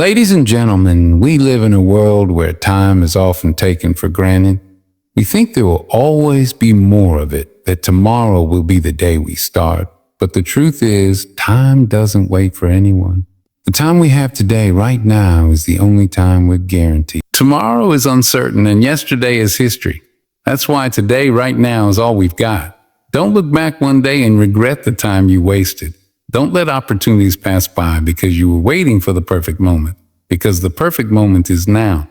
Ladies and gentlemen, we live in a world where time is often taken for granted. We think there will always be more of it, that tomorrow will be the day we start. But the truth is, time doesn't wait for anyone. The time we have today, right now, is the only time we're guaranteed. Tomorrow is uncertain and yesterday is history. That's why today, right now, is all we've got. Don't look back one day and regret the time you wasted. Don't let opportunities pass by because you were waiting for the perfect moment. Because the perfect moment is now.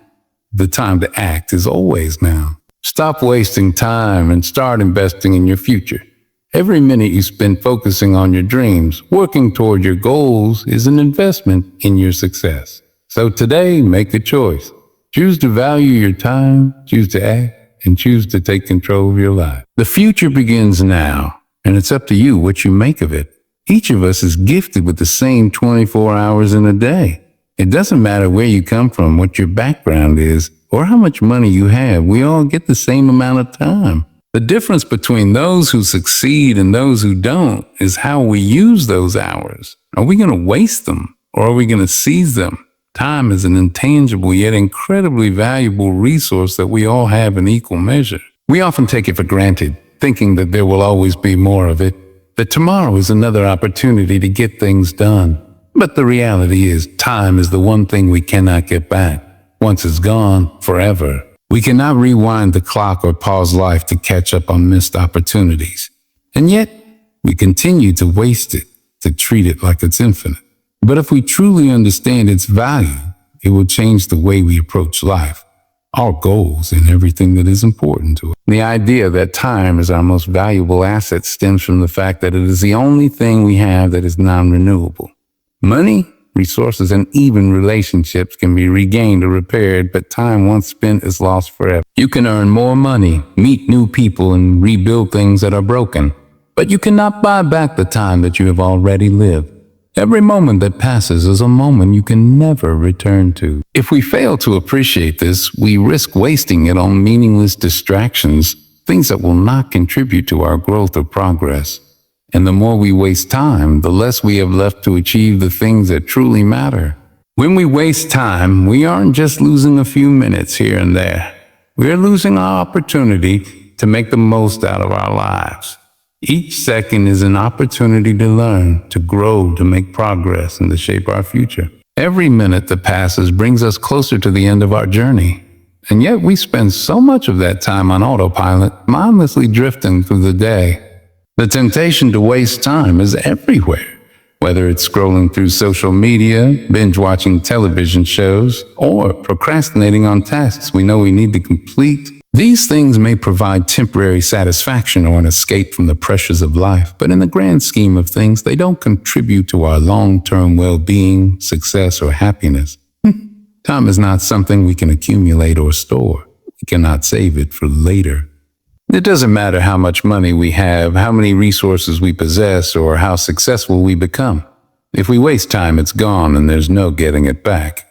The time to act is always now. Stop wasting time and start investing in your future. Every minute you spend focusing on your dreams, working toward your goals, is an investment in your success. So today, make a choice. Choose to value your time, choose to act, and choose to take control of your life. The future begins now, and it's up to you what you make of it. Each of us is gifted with the same 24 hours in a day. It doesn't matter where you come from, what your background is, or how much money you have. We all get the same amount of time. The difference between those who succeed and those who don't is how we use those hours. Are we going to waste them, or are we going to seize them? Time is an intangible yet incredibly valuable resource that we all have in equal measure. We often take it for granted, thinking that there will always be more of it, that tomorrow is another opportunity to get things done. But the reality is, time is the one thing we cannot get back. Once it's gone, forever. We cannot rewind the clock or pause life to catch up on missed opportunities. And yet, we continue to waste it, to treat it like it's infinite. But if we truly understand its value, it will change the way we approach life, our goals, and everything that is important to us. The idea that time is our most valuable asset stems from the fact that it is the only thing we have that is non-renewable. Money, resources, and even relationships can be regained or repaired, but time once spent is lost forever. You can earn more money, meet new people, and rebuild things that are broken, but you cannot buy back the time that you have already lived. Every moment that passes is a moment you can never return to. If we fail to appreciate this, we risk wasting it on meaningless distractions, things that will not contribute to our growth or progress. And the more we waste time, the less we have left to achieve the things that truly matter. When we waste time, we aren't just losing a few minutes here and there. We are losing our opportunity to make the most out of our lives. Each second is an opportunity to learn, to grow, to make progress, and to shape our future. Every minute that passes brings us closer to the end of our journey. And yet we spend so much of that time on autopilot, mindlessly drifting through the day. The temptation to waste time is everywhere, whether it's scrolling through social media, binge-watching television shows, or procrastinating on tasks we know we need to complete. These things may provide temporary satisfaction or an escape from the pressures of life, but in the grand scheme of things, they don't contribute to our long-term well-being, success, or happiness. Time is not something we can accumulate or store. We cannot save it for later. It doesn't matter how much money we have, how many resources we possess, or how successful we become. If we waste time, it's gone and there's no getting it back.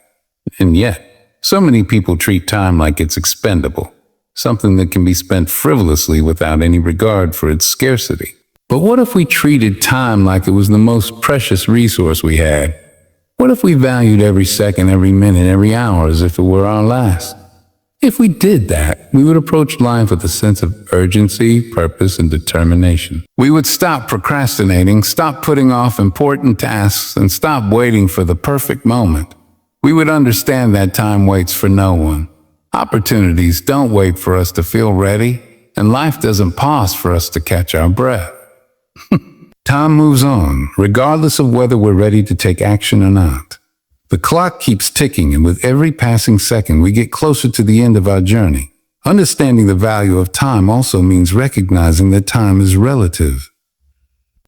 And yet, so many people treat time like it's expendable, something that can be spent frivolously without any regard for its scarcity. But what if we treated time like it was the most precious resource we had? What if we valued every second, every minute, every hour as if it were our last? If we did that, we would approach life with a sense of urgency, purpose, and determination. We would stop procrastinating, stop putting off important tasks, and stop waiting for the perfect moment. We would understand that time waits for no one. Opportunities don't wait for us to feel ready, and life doesn't pause for us to catch our breath. Time moves on, regardless of whether we're ready to take action or not. The clock keeps ticking, and with every passing second, we get closer to the end of our journey. Understanding the value of time also means recognizing that time is relative.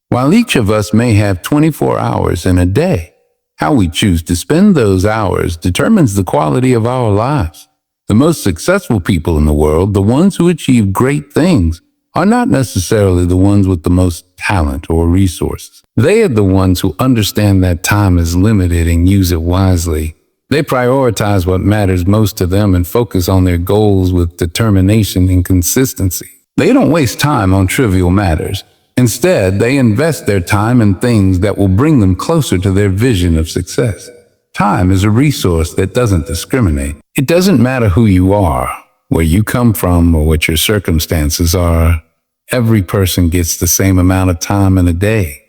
While each of us may have 24 hours in a day, how we choose to spend those hours determines the quality of our lives. The most successful people in the world, the ones who achieve great things, are not necessarily the ones with the most talent or resources. They are the ones who understand that time is limited and use it wisely. They prioritize what matters most to them and focus on their goals with determination and consistency. They don't waste time on trivial matters. Instead, they invest their time in things that will bring them closer to their vision of success. Time is a resource that doesn't discriminate. It doesn't matter who you are, where you come from, or what your circumstances are. Every person gets the same amount of time in a day.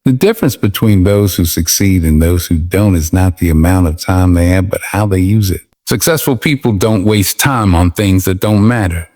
The difference between those who succeed and those who don't is not the amount of time they have, but how they use it. Successful people don't waste time on things that don't matter.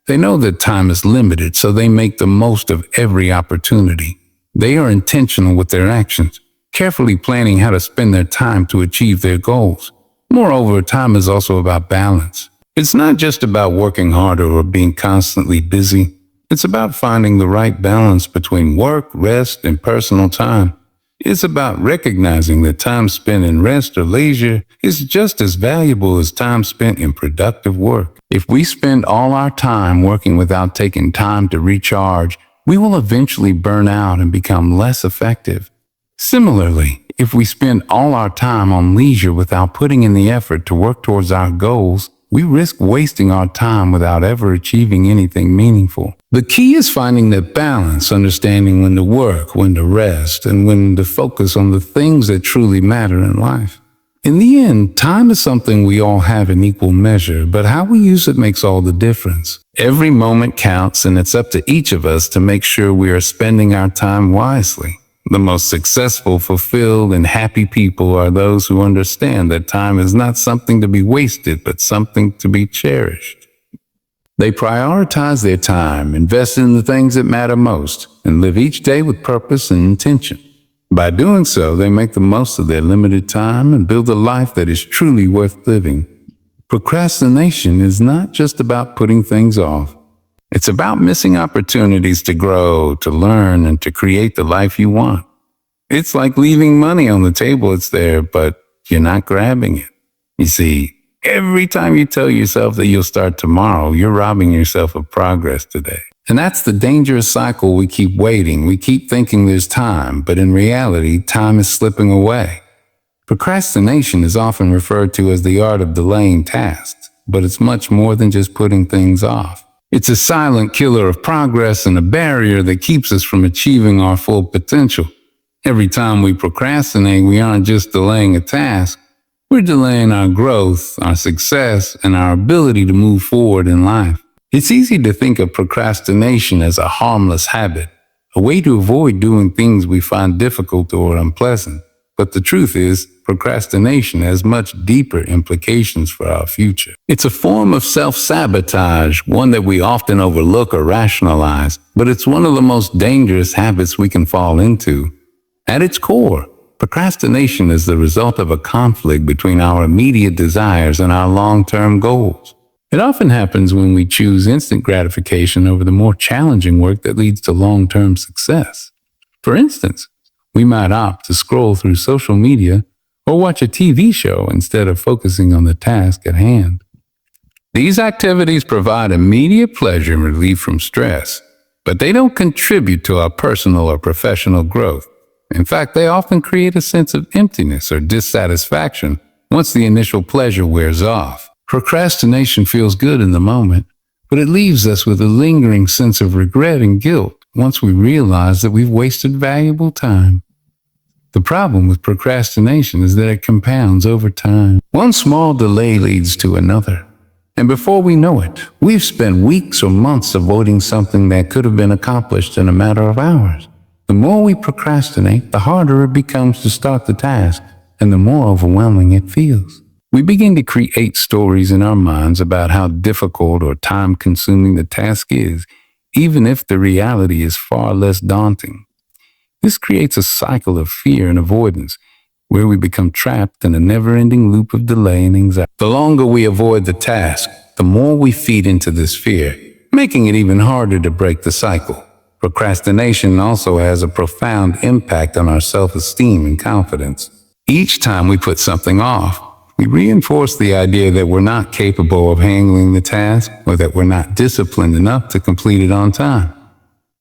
They know that time is limited, so they make the most of every opportunity. They are intentional with their actions, carefully planning how to spend their time to achieve their goals. Moreover, time is also about balance. It's not just about working harder or being constantly busy. It's about finding the right balance between work, rest, and personal time. It's about recognizing that time spent in rest or leisure is just as valuable as time spent in productive work. If we spend all our time working without taking time to recharge, we will eventually burn out and become less effective. Similarly, if we spend all our time on leisure without putting in the effort to work towards our goals, we risk wasting our time without ever achieving anything meaningful. The key is finding that balance, understanding when to work, when to rest, and when to focus on the things that truly matter in life. In the end, time is something we all have in equal measure, but how we use it makes all the difference. Every moment counts, and it's up to each of us to make sure we are spending our time wisely. The most successful, fulfilled, and happy people are those who understand that time is not something to be wasted, but something to be cherished. They prioritize their time, invest in the things that matter most, and live each day with purpose and intention. By doing so, they make the most of their limited time and build a life that is truly worth living. Procrastination is not just about putting things off. It's about missing opportunities to grow, to learn, and to create the life you want. It's like leaving money on the table. It's there, but you're not grabbing it. You see, every time you tell yourself that you'll start tomorrow, you're robbing yourself of progress today. And that's the dangerous cycle. We keep waiting. We keep thinking there's time, but in reality, time is slipping away. Procrastination is often referred to as the art of delaying tasks, but it's much more than just putting things off. It's a silent killer of progress and a barrier that keeps us from achieving our full potential. Every time we procrastinate, we aren't just delaying a task. We're delaying our growth, our success, and our ability to move forward in life. It's easy to think of procrastination as a harmless habit, a way to avoid doing things we find difficult or unpleasant. But the truth is, procrastination has much deeper implications for our future. It's a form of self-sabotage, one that we often overlook or rationalize, but it's one of the most dangerous habits we can fall into. At its core, procrastination is the result of a conflict between our immediate desires and our long-term goals. It often happens when we choose instant gratification over the more challenging work that leads to long-term success. For instance, we might opt to scroll through social media or watch a TV show instead of focusing on the task at hand. These activities provide immediate pleasure and relief from stress, but they don't contribute to our personal or professional growth. In fact, they often create a sense of emptiness or dissatisfaction once the initial pleasure wears off. Procrastination feels good in the moment, but it leaves us with a lingering sense of regret and guilt once we realize that we've wasted valuable time. The problem with procrastination is that it compounds over time. One small delay leads to another. And before we know it, we've spent weeks or months avoiding something that could have been accomplished in a matter of hours. The more we procrastinate, the harder it becomes to start the task, and the more overwhelming it feels. We begin to create stories in our minds about how difficult or time-consuming the task is, even if the reality is far less daunting. This creates a cycle of fear and avoidance, where we become trapped in a never-ending loop of delay and anxiety. The longer we avoid the task, the more we feed into this fear, making it even harder to break the cycle. Procrastination also has a profound impact on our self-esteem and confidence. Each time we put something off, we reinforce the idea that we're not capable of handling the task or that we're not disciplined enough to complete it on time.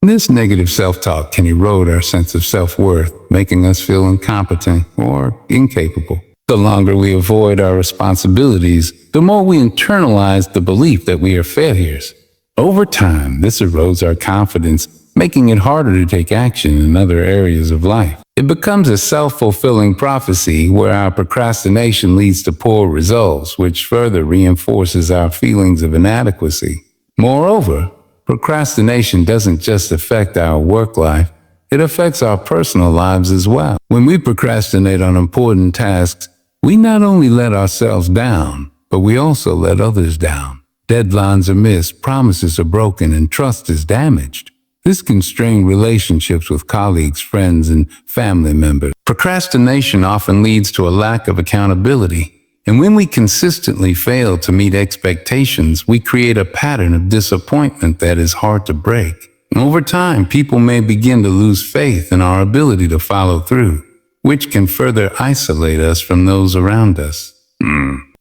This negative self-talk can erode our sense of self-worth, making us feel incompetent or incapable. The longer we avoid our responsibilities, the more we internalize the belief that we are failures. Over time, this erodes our confidence making it harder to take action in other areas of life. It becomes a self-fulfilling prophecy where our procrastination leads to poor results, which further reinforces our feelings of inadequacy. Moreover, procrastination doesn't just affect our work life, it affects our personal lives as well. When we procrastinate on important tasks, we not only let ourselves down, but we also let others down. Deadlines are missed, promises are broken, and trust is damaged. This can strain relationships with colleagues, friends, and family members. Procrastination often leads to a lack of accountability, and when we consistently fail to meet expectations, we create a pattern of disappointment that is hard to break. Over time, people may begin to lose faith in our ability to follow through, which can further isolate us from those around us.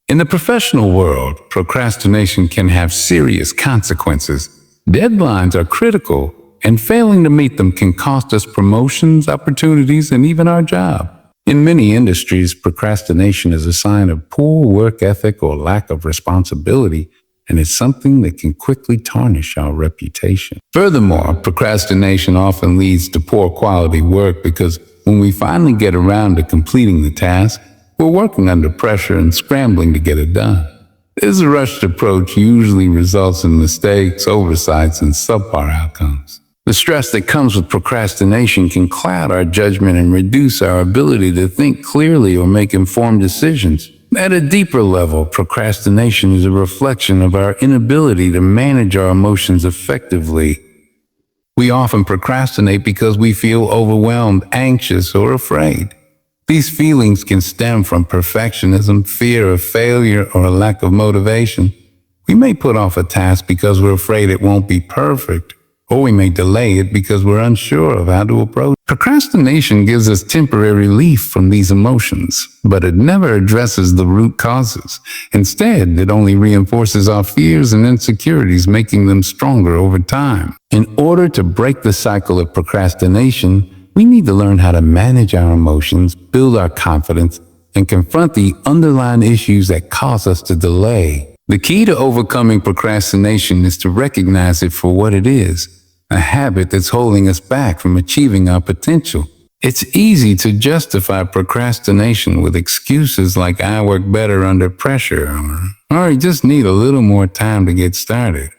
In the professional world, procrastination can have serious consequences. Deadlines are critical, and failing to meet them can cost us promotions, opportunities, and even our job. In many industries, procrastination is a sign of poor work ethic or lack of responsibility, and it's something that can quickly tarnish our reputation. Furthermore, procrastination often leads to poor quality work because when we finally get around to completing the task, we're working under pressure and scrambling to get it done. This rushed approach usually results in mistakes, oversights, and subpar outcomes. The stress that comes with procrastination can cloud our judgment and reduce our ability to think clearly or make informed decisions. At a deeper level, procrastination is a reflection of our inability to manage our emotions effectively. We often procrastinate because we feel overwhelmed, anxious, or afraid. These feelings can stem from perfectionism, fear of failure, or a lack of motivation. We may put off a task because we're afraid it won't be perfect, or we may delay it because we're unsure of how to approach it. Procrastination gives us temporary relief from these emotions, but it never addresses the root causes. Instead, it only reinforces our fears and insecurities, making them stronger over time. In order to break the cycle of procrastination, we need to learn how to manage our emotions, build our confidence, and confront the underlying issues that cause us to delay. The key to overcoming procrastination is to recognize it for what it is, a habit that's holding us back from achieving our potential. It's easy to justify procrastination with excuses like I work better under pressure or I just need a little more time to get started.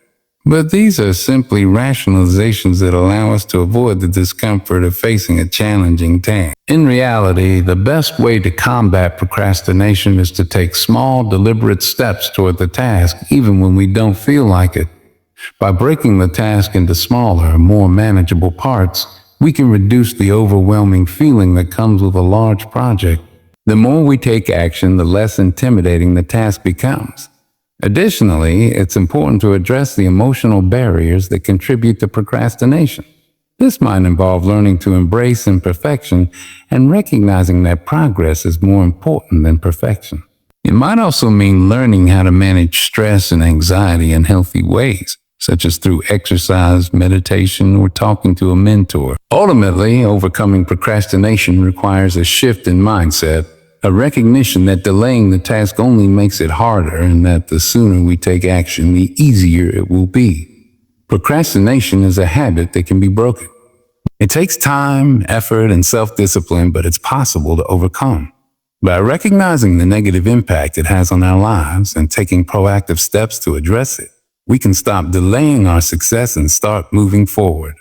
But these are simply rationalizations that allow us to avoid the discomfort of facing a challenging task. In reality, the best way to combat procrastination is to take small, deliberate steps toward the task, even when we don't feel like it. By breaking the task into smaller, more manageable parts, we can reduce the overwhelming feeling that comes with a large project. The more we take action, the less intimidating the task becomes. Additionally, it's important to address the emotional barriers that contribute to procrastination. This might involve learning to embrace imperfection and recognizing that progress is more important than perfection. It might also mean learning how to manage stress and anxiety in healthy ways, such as through exercise, meditation, or talking to a mentor. Ultimately, overcoming procrastination requires a shift in mindset, a recognition that delaying the task only makes it harder and that the sooner we take action, the easier it will be. Procrastination is a habit that can be broken. It takes time, effort, and self-discipline, but it's possible to overcome. By recognizing the negative impact it has on our lives and taking proactive steps to address it, we can stop delaying our success and start moving forward.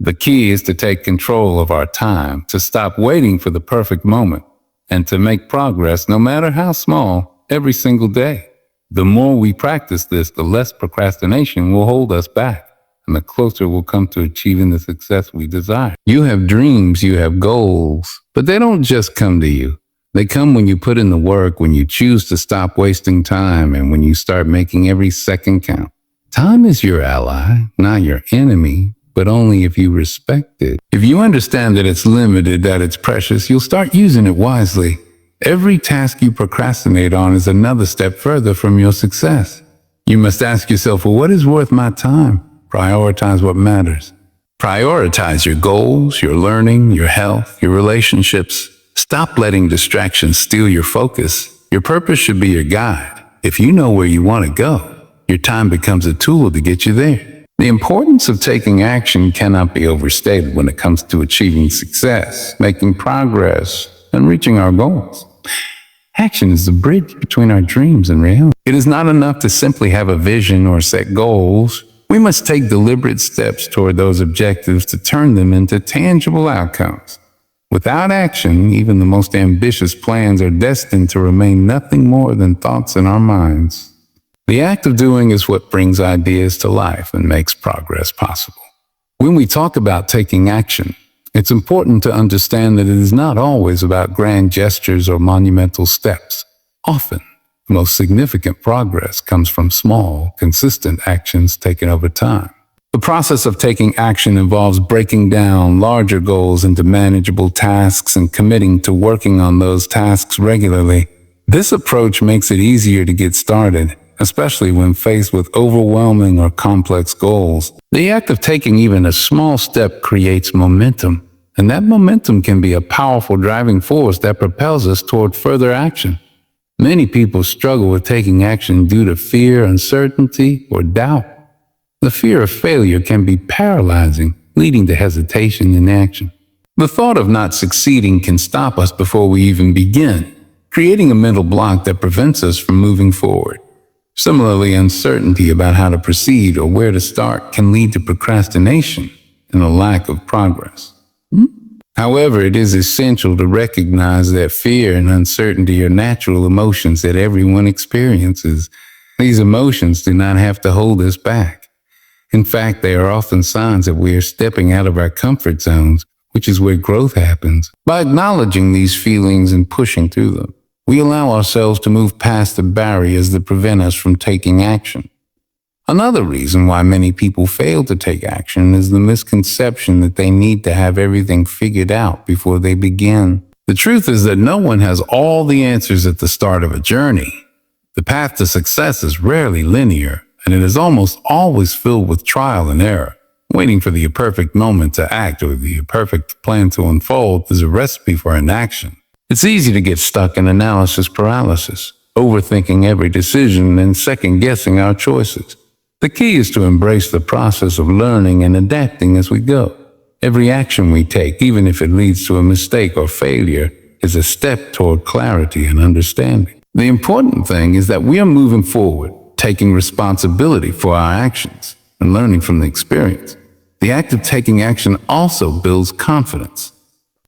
The key is to take control of our time, to stop waiting for the perfect moment, and to make progress, no matter how small, every single day. The more we practice this, the less procrastination will hold us back, and the closer we'll come to achieving the success we desire. You have dreams, you have goals, but they don't just come to you. They come when you put in the work, when you choose to stop wasting time, and when you start making every second count. Time is your ally, not your enemy, but only if you respect it. If you understand that it's limited, that it's precious, you'll start using it wisely. Every task you procrastinate on is another step further from your success. You must ask yourself, well, what is worth my time? Prioritize what matters. Prioritize your goals, your learning, your health, your relationships. Stop letting distractions steal your focus. Your purpose should be your guide. If you know where you want to go, your time becomes a tool to get you there. The importance of taking action cannot be overstated when it comes to achieving success, making progress, and reaching our goals. Action is the bridge between our dreams and reality. It is not enough to simply have a vision or set goals. We must take deliberate steps toward those objectives to turn them into tangible outcomes. Without action, even the most ambitious plans are destined to remain nothing more than thoughts in our minds. The act of doing is what brings ideas to life and makes progress possible. When we talk about taking action, it's important to understand that it is not always about grand gestures or monumental steps. Often, the most significant progress comes from small, consistent actions taken over time. The process of taking action involves breaking down larger goals into manageable tasks and committing to working on those tasks regularly. This approach makes it easier to get started, especially when faced with overwhelming or complex goals. The act of taking even a small step creates momentum, and that momentum can be a powerful driving force that propels us toward further action. Many people struggle with taking action due to fear, uncertainty, or doubt. The fear of failure can be paralyzing, leading to hesitation in action. The thought of not succeeding can stop us before we even begin, creating a mental block that prevents us from moving forward. Similarly, uncertainty about how to proceed or where to start can lead to procrastination and a lack of progress. However, it is essential to recognize that fear and uncertainty are natural emotions that everyone experiences. These emotions do not have to hold us back. In fact, they are often signs that we are stepping out of our comfort zones, which is where growth happens. By acknowledging these feelings and pushing through them, we allow ourselves to move past the barriers that prevent us from taking action. Another reason why many people fail to take action is the misconception that they need to have everything figured out before they begin. The truth is that no one has all the answers at the start of a journey. The path to success is rarely linear, and it is almost always filled with trial and error. Waiting for the perfect moment to act or the perfect plan to unfold is a recipe for inaction. It's easy to get stuck in analysis paralysis, overthinking every decision and second-guessing our choices. The key is to embrace the process of learning and adapting as we go. Every action we take, even if it leads to a mistake or failure, is a step toward clarity and understanding. The important thing is that we are moving forward, taking responsibility for our actions and learning from the experience. The act of taking action also builds confidence.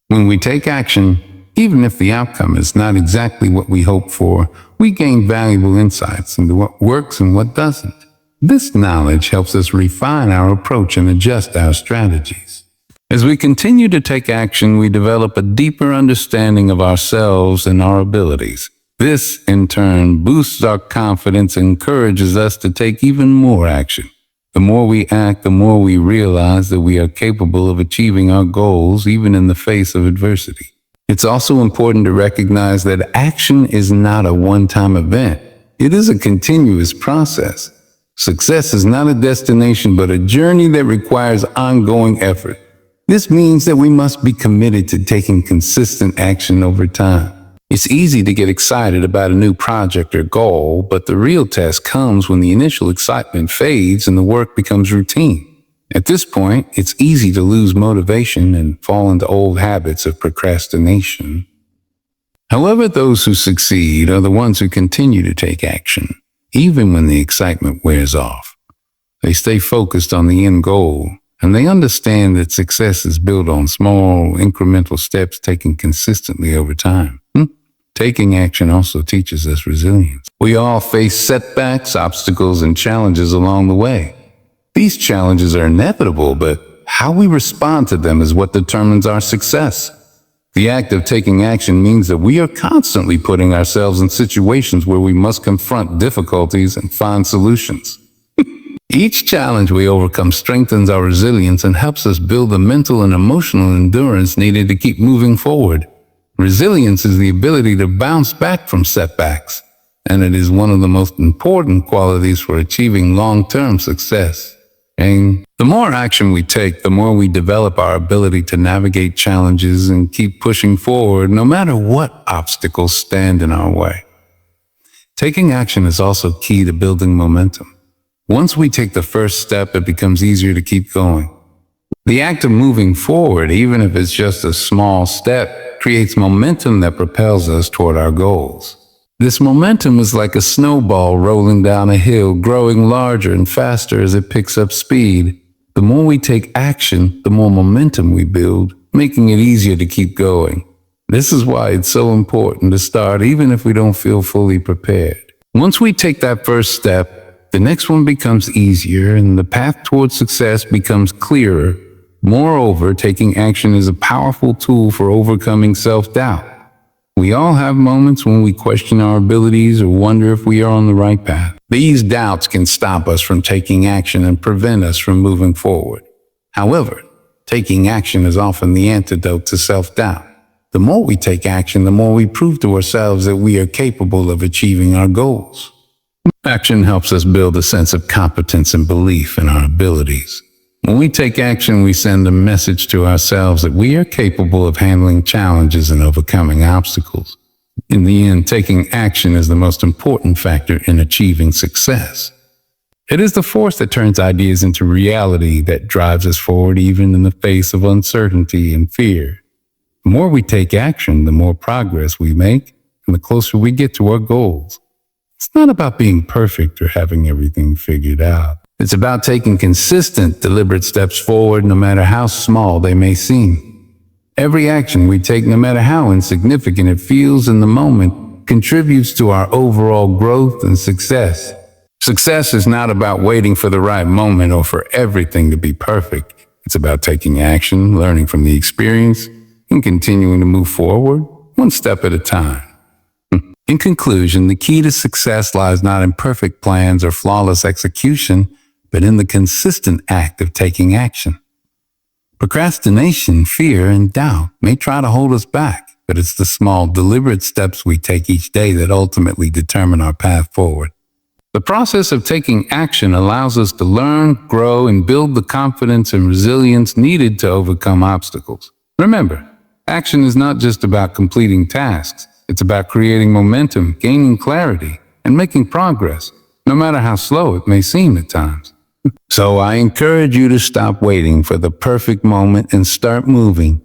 When we take action, even if the outcome is not exactly what we hope for, we gain valuable insights into what works and what doesn't. This knowledge helps us refine our approach and adjust our strategies. As we continue to take action, we develop a deeper understanding of ourselves and our abilities. This, in turn, boosts our confidence and encourages us to take even more action. The more we act, the more we realize that we are capable of achieving our goals, even in the face of adversity. It's also important to recognize that action is not a one-time event. It is a continuous process. Success is not a destination, but a journey that requires ongoing effort. This means that we must be committed to taking consistent action over time. It's easy to get excited about a new project or goal, but the real test comes when the initial excitement fades and the work becomes routine. At this point, it's easy to lose motivation and fall into old habits of procrastination. However, those who succeed are the ones who continue to take action, even when the excitement wears off. They stay focused on the end goal, and they understand that success is built on small, incremental steps taken consistently over time. Taking action also teaches us resilience. We all face setbacks, obstacles, and challenges along the way. These challenges are inevitable, but how we respond to them is what determines our success. The act of taking action means that we are constantly putting ourselves in situations where we must confront difficulties and find solutions. Each challenge we overcome strengthens our resilience and helps us build the mental and emotional endurance needed to keep moving forward. Resilience is the ability to bounce back from setbacks, and it is one of the most important qualities for achieving long-term success. And the more action we take, the more we develop our ability to navigate challenges and keep pushing forward no matter what obstacles stand in our way. Taking action is also key to building momentum. Once we take the first step, it becomes easier to keep going. The act of moving forward, even if it's just a small step, creates momentum that propels us toward our goals. This momentum is like a snowball rolling down a hill, growing larger and faster as it picks up speed. The more we take action, the more momentum we build, making it easier to keep going. This is why it's so important to start even if we don't feel fully prepared. Once we take that first step, the next one becomes easier and the path towards success becomes clearer. Moreover, taking action is a powerful tool for overcoming self-doubt. We all have moments when we question our abilities or wonder if we are on the right path. These doubts can stop us from taking action and prevent us from moving forward. However, taking action is often the antidote to self-doubt. The more we take action, the more we prove to ourselves that we are capable of achieving our goals. Action helps us build a sense of competence and belief in our abilities. When we take action, we send a message to ourselves that we are capable of handling challenges and overcoming obstacles. In the end, taking action is the most important factor in achieving success. It is the force that turns ideas into reality that drives us forward even in the face of uncertainty and fear. The more we take action, the more progress we make, and the closer we get to our goals. It's not about being perfect or having everything figured out. It's about taking consistent, deliberate steps forward, no matter how small they may seem. Every action we take, no matter how insignificant it feels in the moment, contributes to our overall growth and success. Success is not about waiting for the right moment or for everything to be perfect. It's about taking action, learning from the experience, and continuing to move forward, one step at a time. In conclusion, the key to success lies not in perfect plans or flawless execution, but in the consistent act of taking action. Procrastination, fear, and doubt may try to hold us back, but it's the small, deliberate steps we take each day that ultimately determine our path forward. The process of taking action allows us to learn, grow, and build the confidence and resilience needed to overcome obstacles. Remember, action is not just about completing tasks. It's about creating momentum, gaining clarity, and making progress, no matter how slow it may seem at times. So I encourage you to stop waiting for the perfect moment and start moving.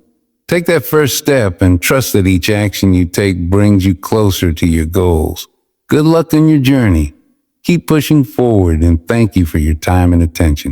Take that first step and trust that each action you take brings you closer to your goals. Good luck in your journey. Keep pushing forward and thank you for your time and attention.